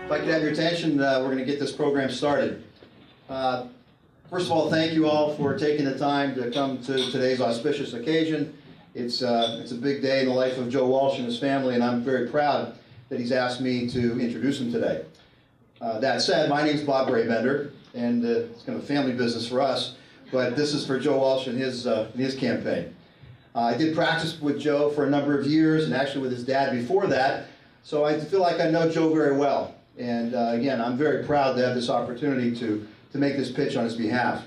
If I could have your attention, we're going to get this program started. First of all, thank you all for taking the time to come to today's auspicious occasion. It's a big day in the life of Joe Walsh and his family, and I'm very proud that he's asked me to introduce him today. That said, my name's Bob Braybender, and it's kind of a family business for us, but this is for Joe Walsh and his campaign. I did practice with Joe for a number of years, and actually with his dad before that, so I feel like I know Joe very well. And again, I'm very proud to have this opportunity to make this pitch on his behalf.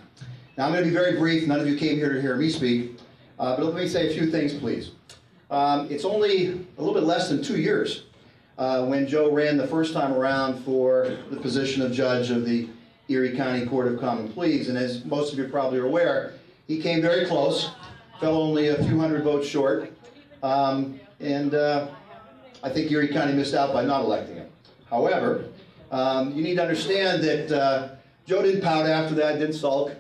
Now, I'm going to be very brief. None of you came here to hear me speak, but let me say a few things, please. It's only a little bit less than 2 years when Joe ran the first time around for the position of judge of the Erie County Court of Common Pleas. And as most of you probably are aware, he came very close, fell only a few hundred votes short, and I think Erie County missed out by not electing him. However, you need to understand that Joe didn't pout after that, didn't sulk.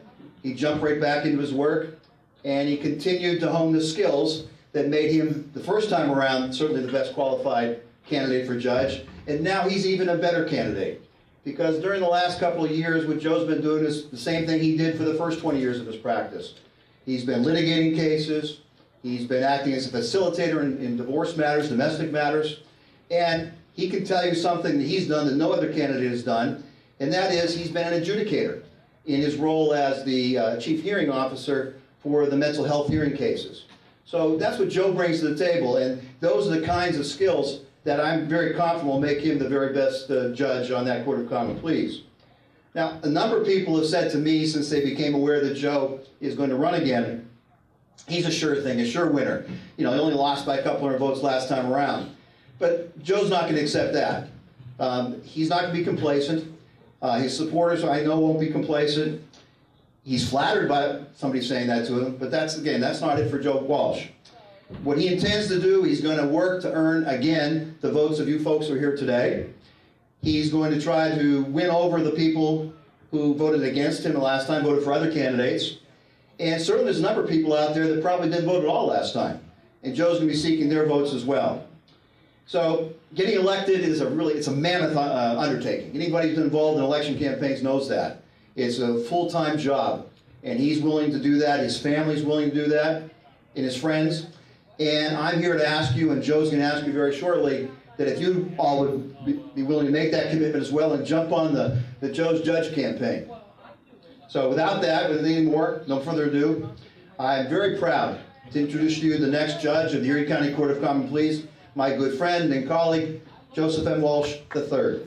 He jumped right back into his work, and he continued to hone the skills that made him, the first time around, certainly the best qualified candidate for judge. And now he's even a better candidate. Because during the last couple of years, what Joe's been doing is the same thing he did for the first 20 years of his practice. He's been litigating cases. He's been acting as a facilitator in divorce matters, domestic matters. And he can tell you something that he's done that no other candidate has done, and that is he's been an adjudicator in his role as the chief hearing officer for the mental health hearing cases. So that's what Joe brings to the table, and those are the kinds of skills that I'm very confident will make him the very best judge on that Court of Common Pleas. Now, a number of people have said to me since they became aware that Joe is going to run again, he's a sure thing, a sure winner. You know, he only lost by a couple hundred votes last time around. But Joe's not going to accept that. He's not going to be complacent. His supporters, I know, won't be complacent. He's flattered by somebody saying that to him, but that's not it for Joe Walsh. What he intends to do, he's going to work to earn, again, the votes of you folks who are here today. He's going to try to win over the people who voted against him the last time, voted for other candidates. And certainly there's a number of people out there that probably didn't vote at all last time. And Joe's going to be seeking their votes as well. So getting elected is it's a mammoth undertaking. Anybody who's involved in election campaigns knows that. It's a full-time job, and he's willing to do that. His family's willing to do that, and his friends. And I'm here to ask you, and Joe's going to ask you very shortly, that if you all would be willing to make that commitment as well and jump on the Joe's Judge campaign. So without that, with any more, no further ado, I'm very proud to introduce to you the next judge of the Erie County Court of Common Pleas, my good friend and colleague, Joseph M. Walsh III.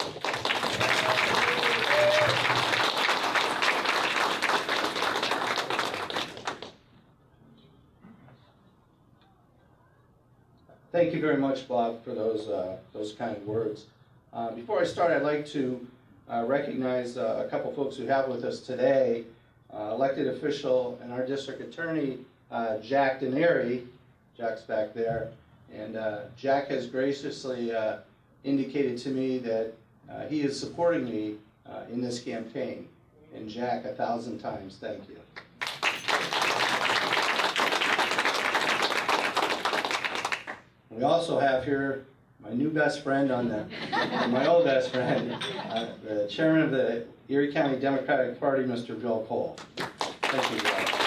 Thank you very much, Bob, for those kind words. Before I start, I'd like to recognize a couple folks who have with us today. Elected official and our district attorney, Jack Erie. Jack's back there. And Jack has graciously indicated to me that he is supporting me in this campaign. And Jack, 1,000 times, thank you. We also have here my new best friend my old best friend, the chairman of the Erie County Democratic Party, Mr. Bill Cole. Thank you, Jack.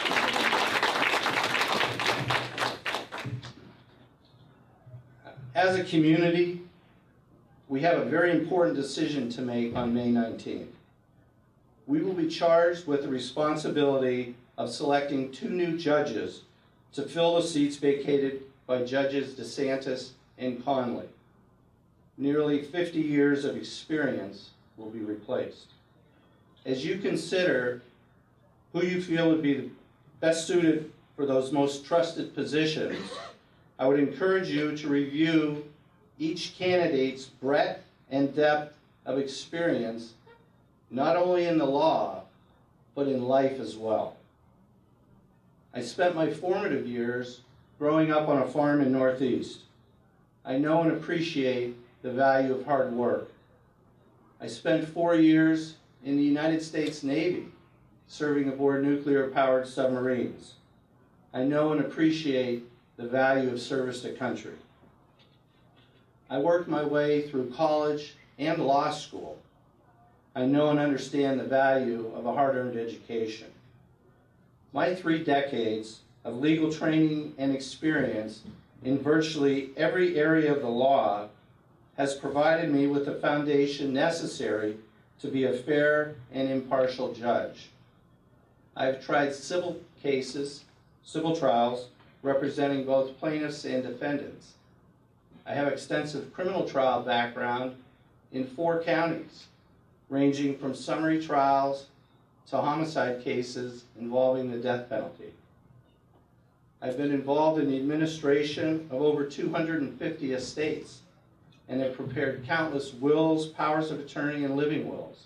As a community, we have a very important decision to make on May 19th. We will be charged with the responsibility of selecting 2 new judges to fill the seats vacated by Judges DeSantis and Conley. Nearly 50 years of experience will be replaced. As you consider who you feel would be the best suited for those most trusted positions, I would encourage you to review each candidate's breadth and depth of experience, not only in the law, but in life as well. I spent my formative years growing up on a farm in Northeast. I know and appreciate the value of hard work. I spent 4 years in the United States Navy, serving aboard nuclear-powered submarines. I know and appreciate the value of service to country. I worked my way through college and law school. I know and understand the value of a hard-earned education. My 3 decades of legal training and experience in virtually every area of the law has provided me with the foundation necessary to be a fair and impartial judge. I have tried civil trials representing both plaintiffs and defendants. I have extensive criminal trial background in 4 counties, ranging from summary trials to homicide cases involving the death penalty. I've been involved in the administration of over 250 estates and have prepared countless wills, powers of attorney, and living wills.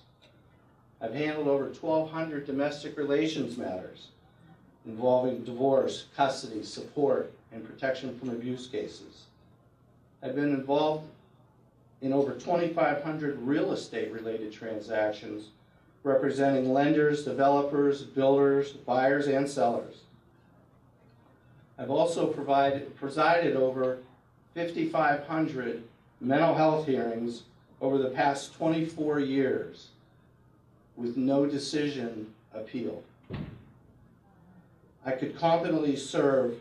I've handled over 1,200 domestic relations matters involving divorce, custody, support, and protection from abuse cases. I've been involved in over 2,500 real estate related transactions representing lenders, developers, builders, buyers, and sellers. I've also presided over 5,500 mental health hearings over the past 24 years with no decision appealed. I could confidently serve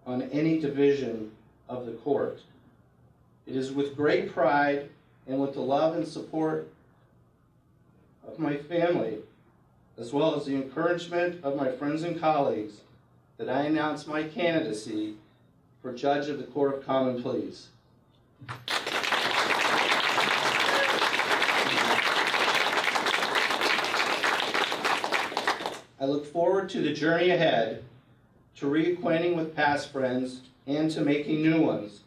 on any division of the court. It is with great pride and with the love and support of my family, as well as the encouragement of my friends and colleagues, that I announce my candidacy for Judge of the Court of Common Pleas. I look forward to the journey ahead, to reacquainting with past friends, and to making new ones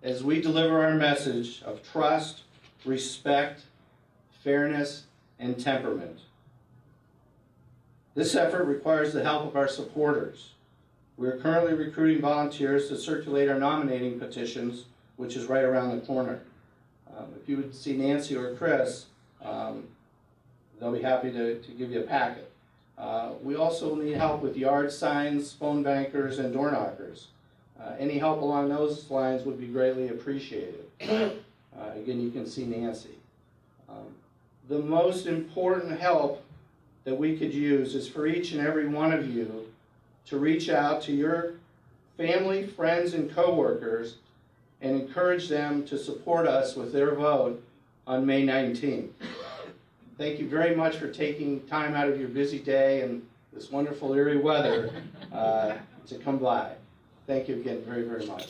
as we deliver our message of trust, respect, fairness, and temperament. This effort requires the help of our supporters. We are currently recruiting volunteers to circulate our nominating petitions, which is right around the corner. If you would see Nancy or Chris, they'll be happy to give you a packet. We also need help with yard signs, phone bankers, and door knockers. Any help along those lines would be greatly appreciated. Again, you can see Nancy. The most important help that we could use is for each and every one of you to reach out to your family, friends, and coworkers and encourage them to support us with their vote on May 19th. Thank you very much for taking time out of your busy day and this wonderful Erie weather to come by. Thank you again very, very much.